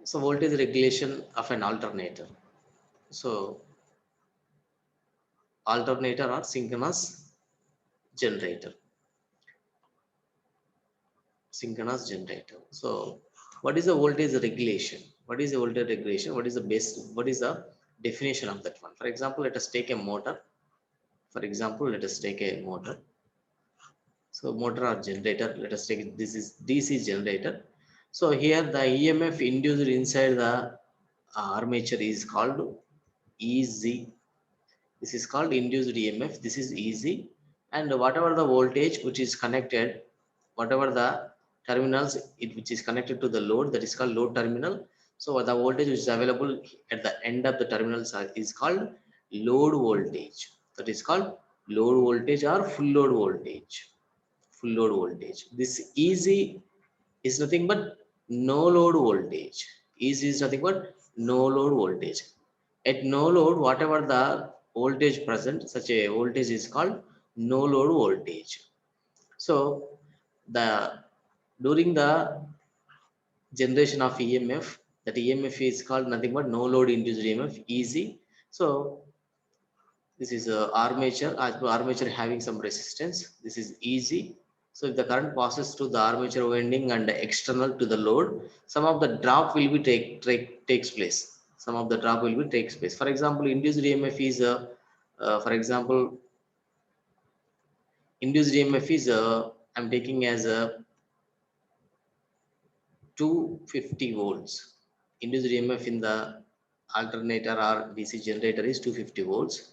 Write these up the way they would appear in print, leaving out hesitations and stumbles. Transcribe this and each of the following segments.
So voltage regulation of an alternator. So alternator or synchronous generator. Synchronous generator. So what is the voltage regulation? What is the voltage regulation? What is the base? What is the definition of that one? For example, let us take a motor. For example, let us take a motor. So motor or generator, let us take it, this is DC generator. So here the EMF induced inside the armature is called EZ. This is called induced EMF. This is EZ, and whatever the voltage which is connected, whatever the terminals which is connected to the load, that is called load terminal. So the voltage which is available at the end of the terminals is called load voltage. That is called load voltage or full load voltage. Full load voltage. This EZ is nothing but no load voltage. EZ is nothing but no load voltage. At no load, whatever the voltage present, such a voltage is called no load voltage. So the during the generation of EMF, that EMF is called nothing but no load induced EMF, EZ. So this is a armature, armature having some resistance. This is EZ. So if the current passes through the armature winding and external to the load, some of the drop will be takes place. Some of the drop will be takes place. For example, induced EMF is for example, induced EMF is I'm taking as a 250 volts. Induced EMF in the alternator or DC generator is 250 volts.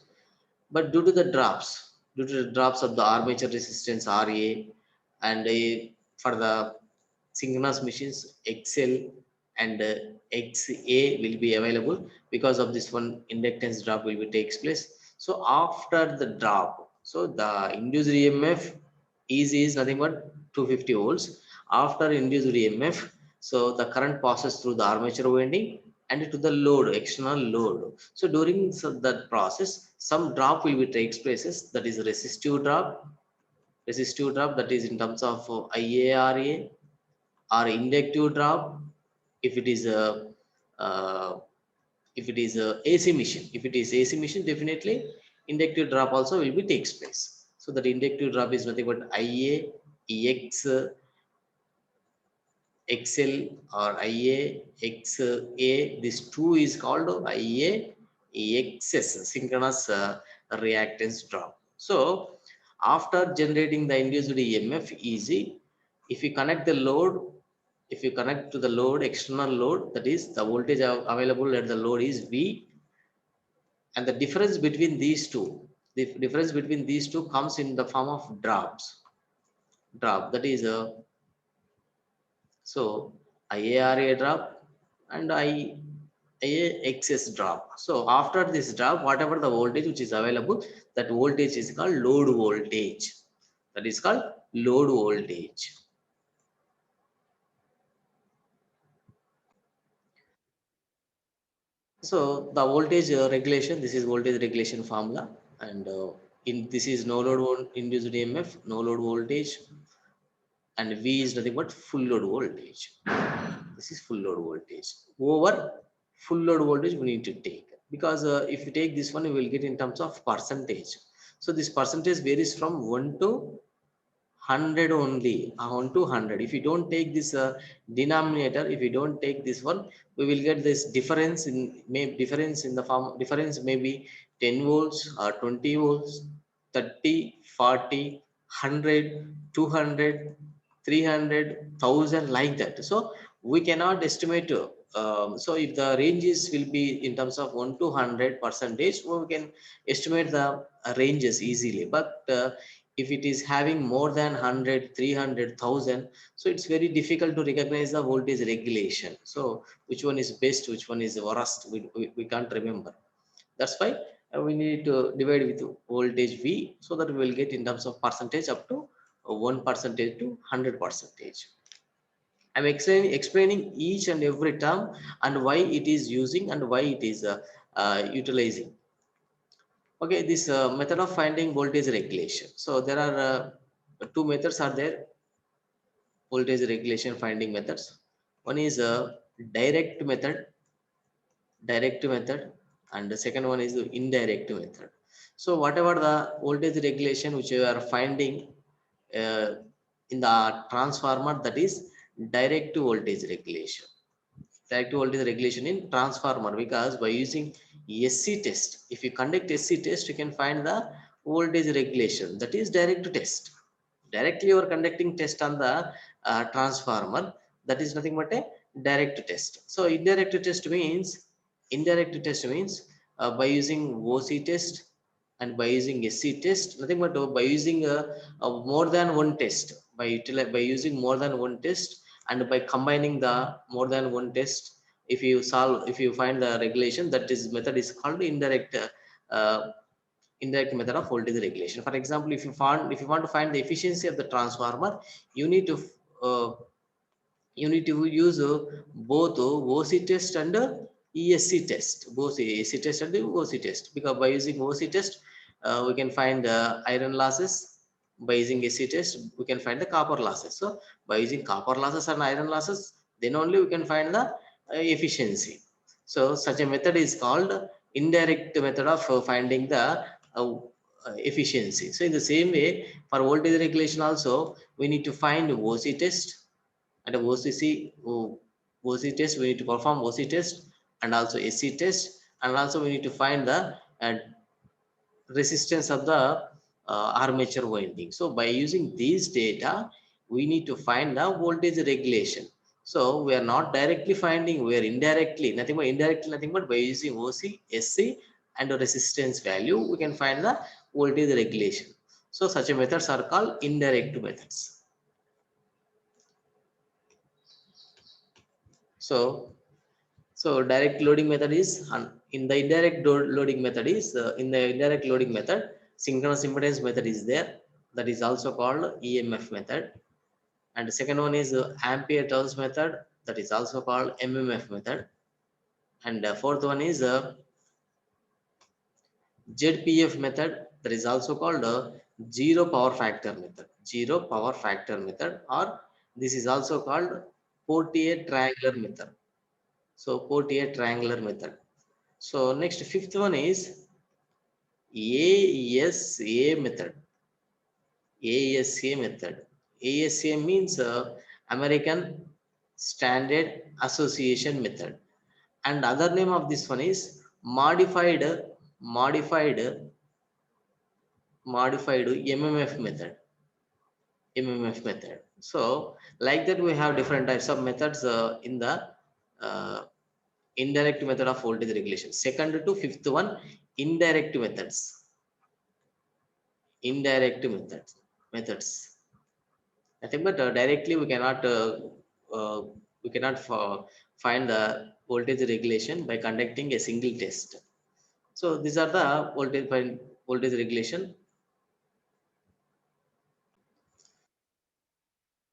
But due to the drops of the armature resistance RA and for the synchronous machines XL and XA will be available, because of this one inductance drop will be takes place. So after the drop, so the induced EMF is nothing but 250 volts. After induced EMF, so the current passes through the armature winding and to the load, external load. So during that process, some drop will be takes places, that is resistive drop, that is in terms of IARA, or inductive drop if it is a uh, if it is a AC machine. If it is AC machine, definitely inductive drop also will be takes place. So that inductive drop is nothing but IA, EX, XL or IA, XA. This two is called IA, EXS, synchronous reactance drop. So after generating the induced EMF easy, if you connect the load, if you connect to the load, external load, that is the voltage available at the load is V, and the difference between these two, the difference between these two comes in the form of drops. Drop, that is a so IARA drop and IAXS drop. So after this drop, whatever the voltage which is available, that voltage is called load voltage. That is called load voltage. So the voltage regulation, this is voltage regulation formula, and in this is no load induced EMF, no load voltage, and V is nothing but full load voltage. This is full load voltage. Over full load voltage we need to take, because if you take this one, you will get in terms of percentage. So this percentage varies from 1 to 100 only, 1 to 100. If you don't take this denominator, if you don't take this one, we will get this difference in difference in the form, difference maybe 10 volts or 20 volts, 30, 40, 100, 200, 300, 1000, like that. So we cannot estimate. So if the ranges will be in terms of 1 to 100 percentage, we can estimate the ranges easily. But if it is having more than 100, 300,000, so it's very difficult to recognize the voltage regulation. So which one is best, which one is worst, we can't remember. That's why we need to divide with voltage V, so that we will get in terms of percentage up to 1% to 100 percentage. I'm explaining each and every term and why it is using and why it is utilizing. Okay, this method of finding voltage regulation. So there are two methods are there, voltage regulation finding methods. One is direct method, and the second one is the indirect method. So whatever the voltage regulation which you are finding uh, in the transformer, that is direct voltage regulation. Direct voltage regulation in transformer, because by using SC test, if you conduct SC test, you can find the voltage regulation, that is direct test. Directly you are conducting test on the transformer, that is nothing but a direct test. So indirect test means by using OC test and by using SC test, nothing but by using more than one test, by using more than one test, and by combining the more than one test, if you find the regulation, that is method is called uh, indirect method of voltage regulation. For example, if you want to find the efficiency of the transformer, you need to uh, use both OC test and ESC test, both AC test and OC test, because by using OC test, we can find iron losses. By using AC test, we can find the copper losses. So by using copper losses and iron losses, then only we can find the efficiency. So such a method is called indirect method of finding the efficiency. So in the same way, for voltage regulation also, we need to find OC test and a OC test. We need to perform OC test and also SC test, and also we need to find the resistance of the armature winding. So by using these data, we need to find the voltage regulation. So we are not directly finding, we are indirectly, nothing but by using OC, SC and the resistance value, we can find the voltage regulation. So such a methods are called indirect methods. So direct loading method is in the loading method is in the indirect loading method, synchronous impedance method is there, that is also called EMF method. And the second one is ampere turns method, that is also called MMF method. And the fourth one is ZPF method, that is also called zero power factor method, or this is also called Portier triangular method. So Portier triangular method. So next, fifth one is ASA method. ASA method. ASA means American Standard Association method, and other name of this one is modified MMF method. MMF method. So like that, we have different types of methods in the uh, indirect method of voltage regulation. Second to fifth one, indirect methods. Indirect methods, nothing but directly uh, we cannot find the voltage regulation by conducting a single test. So these are the voltage regulation.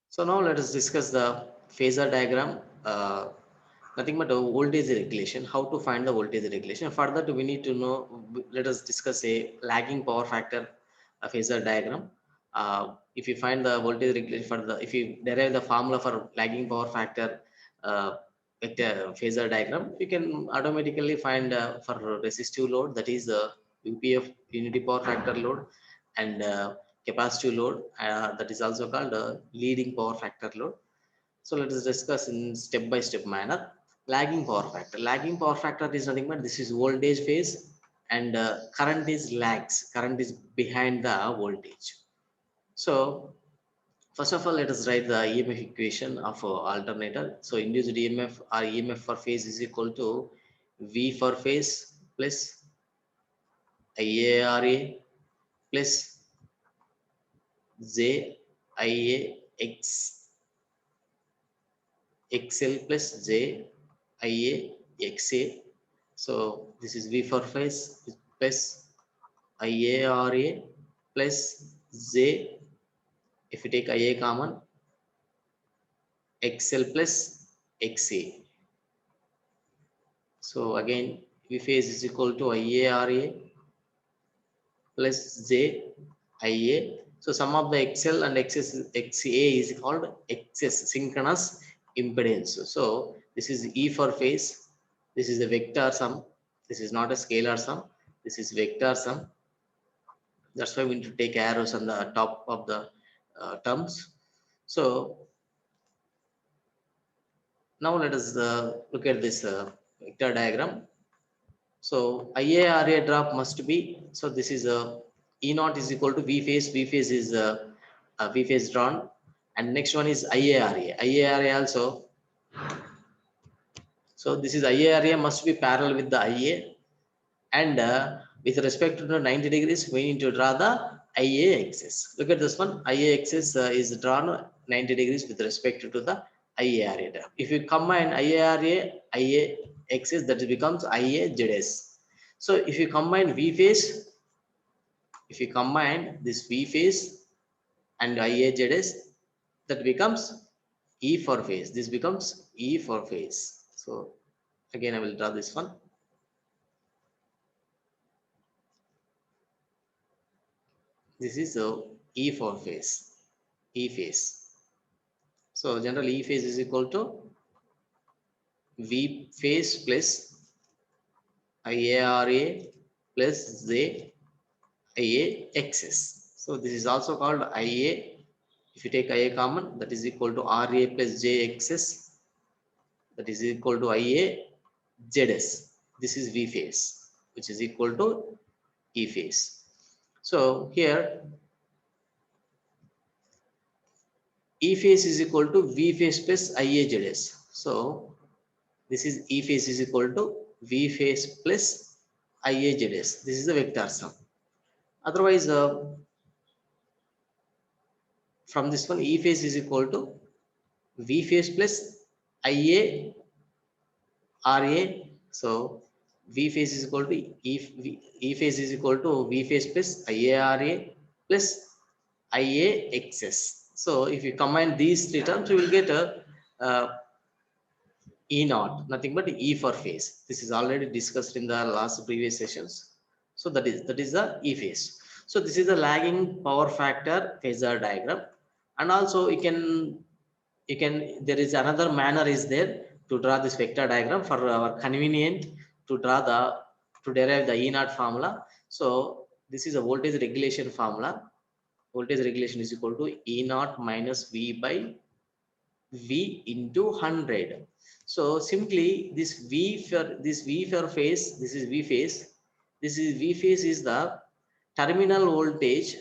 So now let us discuss the phasor diagram. Nothing but voltage regulation, how to find the voltage regulation. Further, we need to know, let us discuss a lagging power factor, a phasor diagram. If you find the voltage regulation for the, if you derive the formula for lagging power factor uh, vector phasor diagram, you can automatically find for resistive load, that is UPF, unity power factor load, and capacitive load, that is also called leading power factor load. So let us discuss in step-by-step manner. Lagging power factor. Lagging power factor is nothing but this is voltage phase, and current is lags. Current is behind the voltage. So first of all, let us write the EMF equation of alternator. So induced EMF or EMF for phase is equal to V for phase plus IARA plus JIA XL plus JIA XA. So this is V for phase plus IARA plus J. If you take IA common, XL plus XA. So again, V phase is equal to IARA plus JIA. So sum of the XL and XA is called XS, synchronous impedance. So this is E for phase. This is a vector sum. This is not a scalar sum. This is vector sum. That's why we need to take arrows on the top of the terms. So now let us look at this vector diagram. So IARA drop must be, so this is a E naught is equal to V phase. V phase is V phase drawn, and next one is IARA. IARA also. So this is IARA must be parallel with the IA, and with respect to the 90 degrees, we need to draw the IA axis. Look at this one. IA axis is drawn 90 degrees with respect to the IARA. If you combine IARA, IA axis, that becomes IA ZS. So if you combine V phase, if you combine this V phase and IA ZS, that becomes E for phase. This becomes E for phase. So again, I will draw this one. This is E for phase. E phase. So general E phase is equal to V phase plus IARA plus J IA XS. So this is also called IA. If you take IA common, that is equal to RA plus JXS. That is equal to IA ZS. This is V phase, which is equal to E phase. So here E phase is equal to V phase plus IA ZS. So this is E phase is equal to V phase plus IA ZS. This is the vector sum. Otherwise, from this one, E phase is equal to V phase plus IA RA. So V phase is equal to E phase is equal to V phase plus IARA plus IAXS. So if you combine these three terms, you will get a E naught, nothing but E for phase. This is already discussed in the last previous sessions. So that is the E phase. So this is the lagging power factor phasor diagram, and also there is another manner is there to draw this vector diagram for our convenient to derive the E naught formula. So this is a voltage regulation formula. Voltage regulation is equal to E naught minus V by V into 100. So simply this V for phase, this is V phase. This is V phase is the terminal voltage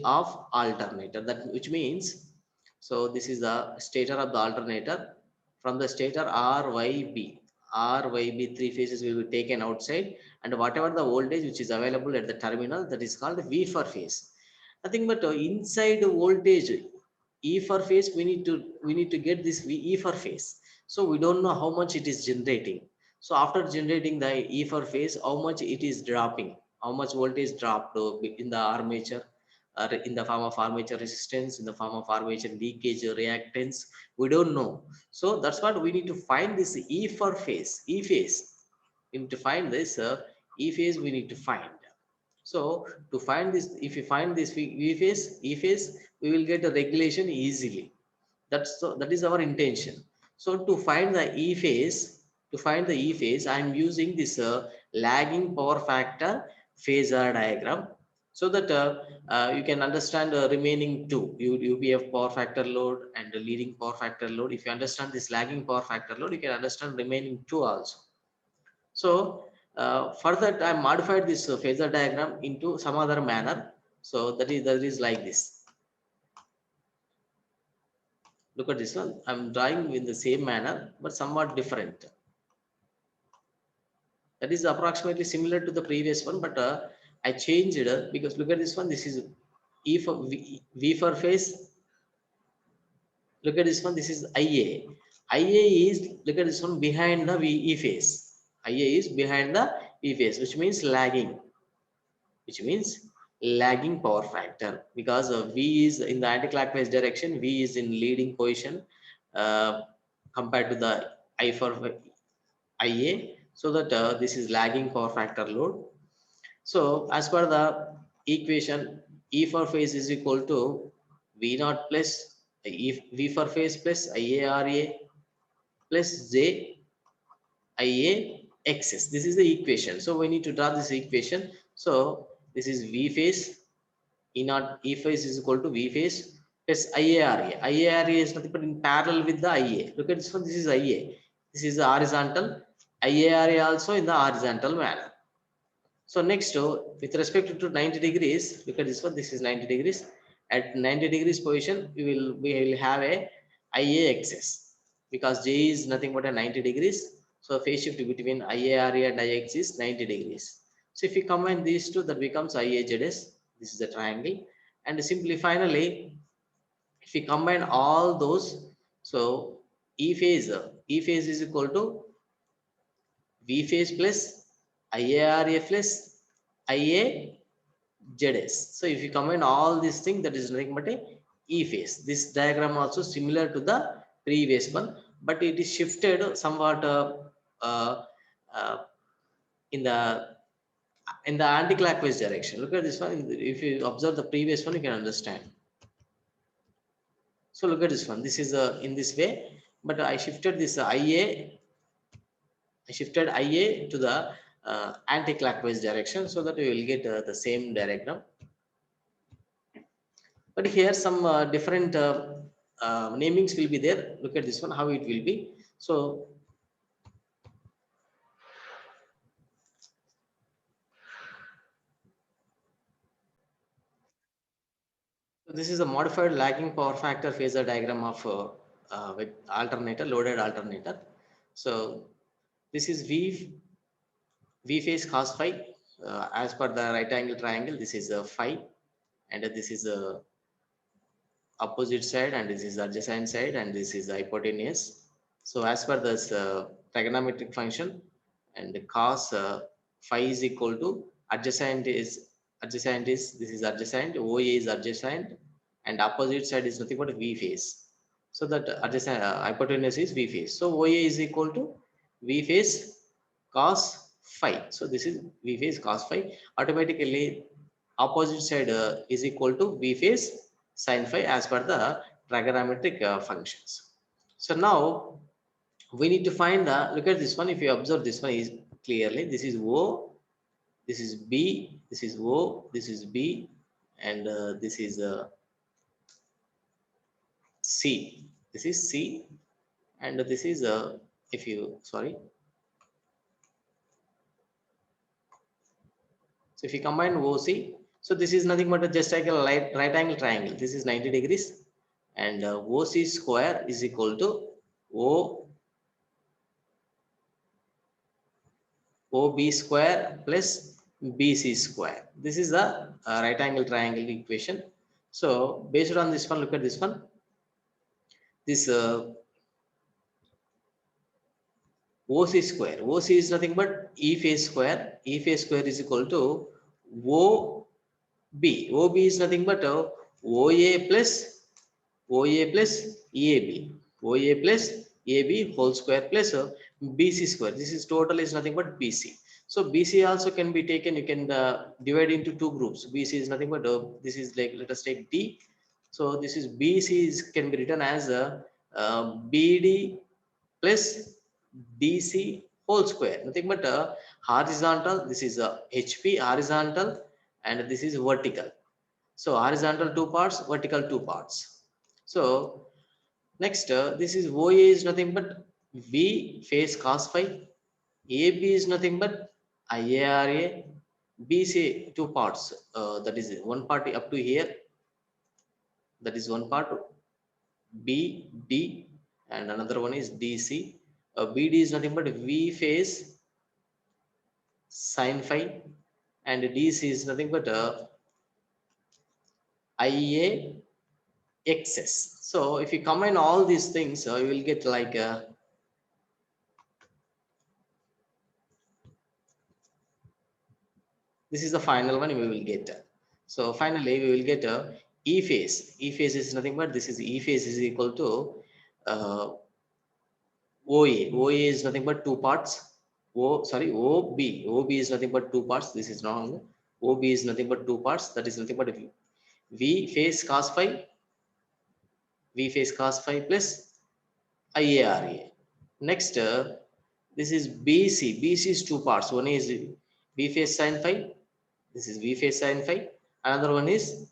of alternator. That which means, so this is the stator of the alternator. From the stator RYB, three phases will be taken outside, and whatever the voltage which is available at the terminal, that is called V for phase. Nothing but inside the voltage E for phase, we need to get this E for phase. So we don't know how much it is generating. So after generating the E for phase, how much it is dropping, how much voltage dropped in the armature, in the form of armature resistance, in the form of armature leakage reactance, we don't know. So that's what we need to find, this E for phase, E phase. We need to find this E phase, we need to find. So to find this, if you find this E phase, we will get a regulation easily. That is our intention. So to find the E phase, I am using this lagging power factor phasor diagram, so that you can understand the remaining two, UPF power factor load and the leading power factor load. If you understand this lagging power factor load, you can understand remaining two also. So for that, I modified this phasor diagram into some other manner. So that is like this. Look at this one. I'm drawing in the same manner, but somewhat different. That is approximately similar to the previous one, but I changed it because look at this one. This is E for V for phase. Look at this one. This is IA. IA is, look at this one, behind the E phase. IA is behind the E phase, which means lagging. Lagging power factor, because V is in the anti-clockwise direction, V is in leading position compared to the I for IA, so that this is lagging power factor load. So as per the equation, E for phase is equal to V naught plus V for phase plus IARA plus J IA XS. This is the equation. So we need to draw this equation. So this is V phase, E naught E phase is equal to V phase plus IARA. IARA is nothing but in parallel with the IA. Look at this one. This is IA. This is the horizontal. IARA also in the horizontal manner. So next, with respect to 90 degrees, look at this one. This is 90 degrees. At 90 degrees position, we will have a IA axis because J is nothing but a 90 degrees. So phase shift between IARA and IX is 90 degrees. So if you combine these two, that becomes IAZS. This is the triangle. And simply finally, if we combine all those, so E phase is equal to V phase plus IARA plus IAZS. So if you combine all these things, that is nothing but a E phase. This diagram also similar to the previous one, but it is shifted somewhat uh, uh, in the anti-clockwise direction. Look at this one. If you observe the previous one, you can understand. So look at this one. This is in this way, but I shifted this IA. I shifted IA to the anti-clockwise direction so that we will get the same diagram. But here some different namings will be there. Look at this one, how it will be. So this is a modified lagging power factor phasor diagram of with alternator, loaded alternator. So this is V phase cos phi as per the right angle triangle. This is phi, and this is a opposite side, and this is adjacent side, and this is the hypotenuse. So as per this trigonometric function, and the cos phi is equal to adjacent is this is adjacent, OA is adjacent, and opposite side is nothing but V phase. So that adjacent hypotenuse is V phase. So OA is equal to V phase cos phi. So this is V phase cos phi. Automatically opposite side is equal to V phase sin phi as per the trigonometric functions. So now we need to find the, look at this one. If you observe this one is clearly, this is O, this is B, this is O, this is B, and this is C. This is C, and this is if you sorry. So if you combine OC, so this is nothing but just like a right angle triangle. This is 90 degrees, and OC square is equal to O OB square plus BC square. This is the right angle triangle equation. So based on this one, look at this one. This OC square. OC is nothing but E phase square. E phase square is equal to OB. OB is nothing but OA plus EAB. OA plus AB whole square plus BC square. This is total is nothing but BC. So BC also can be taken. You can divide into two groups. BC is nothing but this is like, let us take D. So this is BC is can be written as BD plus DC whole square. Nothing but horizontal. This is HP horizontal, and this is vertical. So horizontal two parts, vertical two parts. So next, this is OA is nothing but V phase cos phi. AB is nothing but IARA. BC two parts. That is one part up to here. That is one part. BD, and another one is DC. BD is nothing but V phase sin phi, and DC is nothing but IA XS. So if you combine all these things, you will get like this is the final one we will get. So finally we will get E phase. E phase is nothing but this is E phase is equal to uh, OA. OA is nothing but two parts. OB. OB is nothing but two parts. This is wrong. OB is nothing but two parts. That is nothing but V phase cos phi V phase cos phi plus IARA. Next, this is BC. BC is two parts. One is V phase sin phi. This is V phase sin phi. Another one is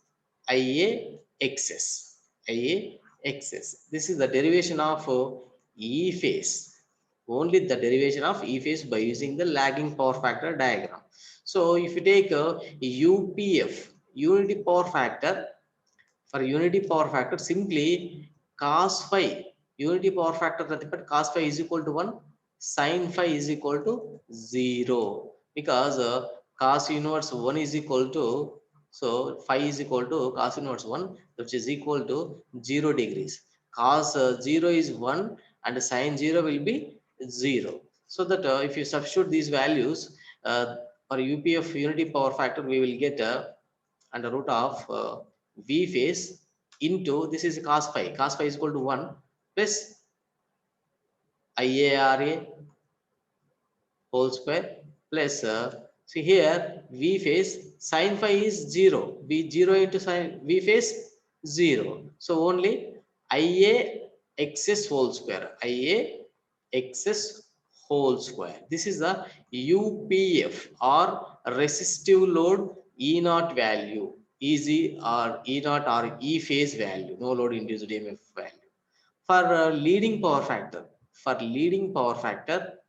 IA excess. IA excess. This is the derivation of E phase. Only the derivation of E phase by using the lagging power factor diagram. So if you take UPF, unity power factor, for unity power factor, simply cos phi, unity power factor but cos phi is equal to 1, sin phi is equal to 0, because cos inverse 1 is equal to, so phi is equal to cos inverse 1, which is equal to 0 degrees. Cos 0 is 1 and sin 0 will be 0. So that if you substitute these values for UPF unity power factor, we will get under root of V phase into, this is cos phi. Cos phi is equal to 1 plus IARA whole square plus, see here, V phase sin phi is 0. V 0 into sin V phase 0. So only IA excess whole square. IA excess whole square. This is the UPF or resistive load E naught value. EZ or E naught or E phase value. No load induced EMF value. For leading power factor. For leading power factor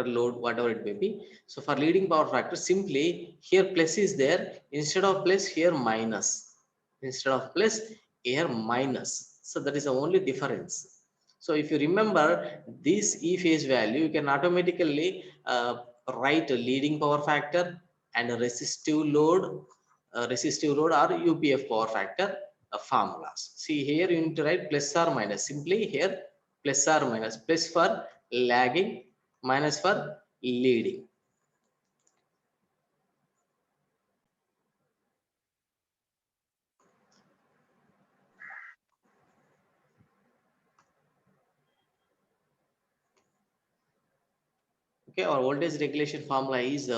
load, whatever it may be. So for leading power factor, simply here plus is there, instead of plus here minus, instead of plus here minus. So that is the only difference. So if you remember this E phase value, you can automatically write a leading power factor and a resistive load or UPF power factor formulas. See here you need to write plus or minus. Simply here plus or minus, plus for lagging, minus for leading. Okay, our voltage regulation formula is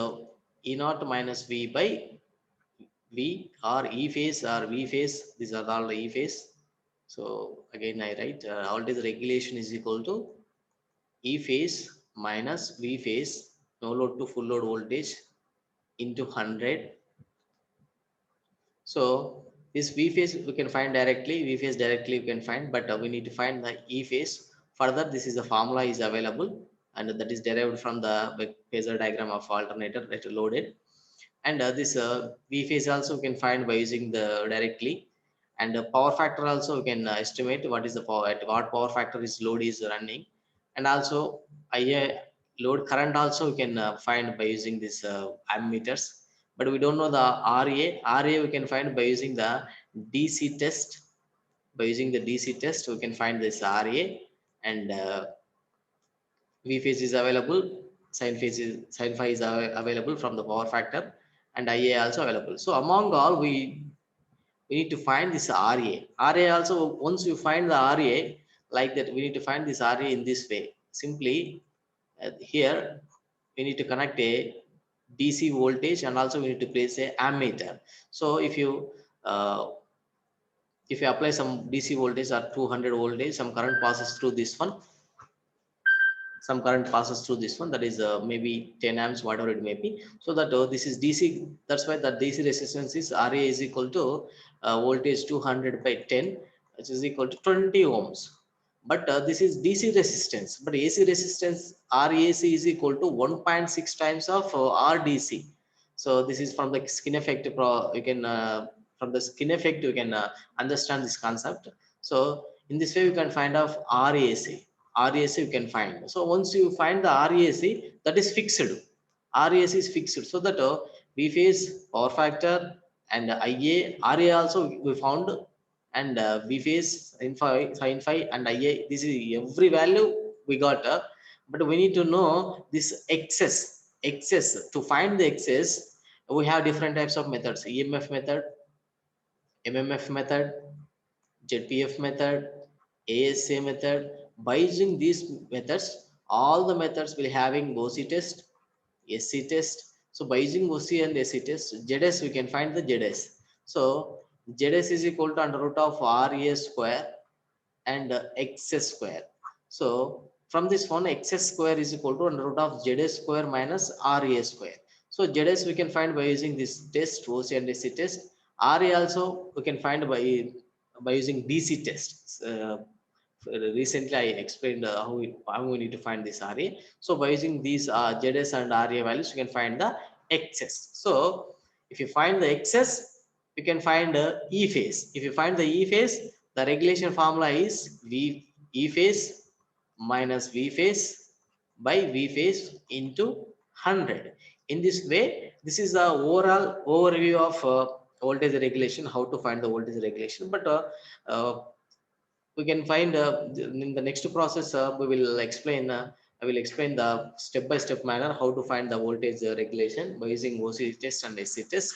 E naught minus V by V, or E phase or V phase. These are all the E phase. So again I write voltage regulation is equal to E phase minus V phase, no load to full load voltage, into 100. So this V phase we can find directly, V phase directly we can find, but we need to find the E phase. Further, this is the formula is available, and that is derived from the phasor diagram of alternator that loaded. And this V phase also we can find by using the directly. And power factor also we can estimate what is the power, at what power factor is load is running. And also IA load current also we can find by using this ammeters. But we don't know the RA we can find by using the DC test. By using the DC test we can find this RA. And V phase is available, sin phi is available from the power factor, and IA also available. So among all, we need to find this RA. RA also, once you find the RA like that, we need to find this RA in this way. Simply here we need to connect a DC voltage, and also we need to place a ammeter. So if you apply some DC voltage or 200 voltage, some current passes through this one, some current passes through this one, that is maybe 10 amps, whatever it may be. So that this is DC, that's why the DC resistance is RA is equal to voltage 200 by 10, which is equal to 20 ohms. But this is DC resistance, but AC resistance RAC is equal to 1.6 times of RDC. So this is from the skin effect. You can from the skin effect you can understand this concept. So in this way you can find out RAC. RAC you can find. So once you find the RAC, that is fixed. RAC is fixed. So that V phase, power factor, and IA, RA also we found, and V phase, sin phi, and IA. This is every value we got. But we need to know this excess. Excess, to find the excess, we have different types of methods: EMF method, MMF method, ZPF method, ASA method. By using these methods, all the methods will having OC test, SC test. So by using OC and SC test, ZS we can find the ZS. So Zs is equal to under root of Ra square and Xs square. So from this one, Xs square is equal to under root of Zs square minus Ra square. So Zs we can find by using this test, OC and SC test. Ra also we can find by using BC test. Recently I explained how we need to find this Ra. So by using these Zs and Ra values, you can find the Xs. So if you find the Xs, you can find E phase. If you find the E phase, the regulation formula is E phase minus V phase by V phase into 100. In this way, this is the overall overview of voltage regulation, how to find the voltage regulation. But uh, we can find in the next process we will explain I will explain the step by step manner how to find the voltage regulation by using OC test and SC test.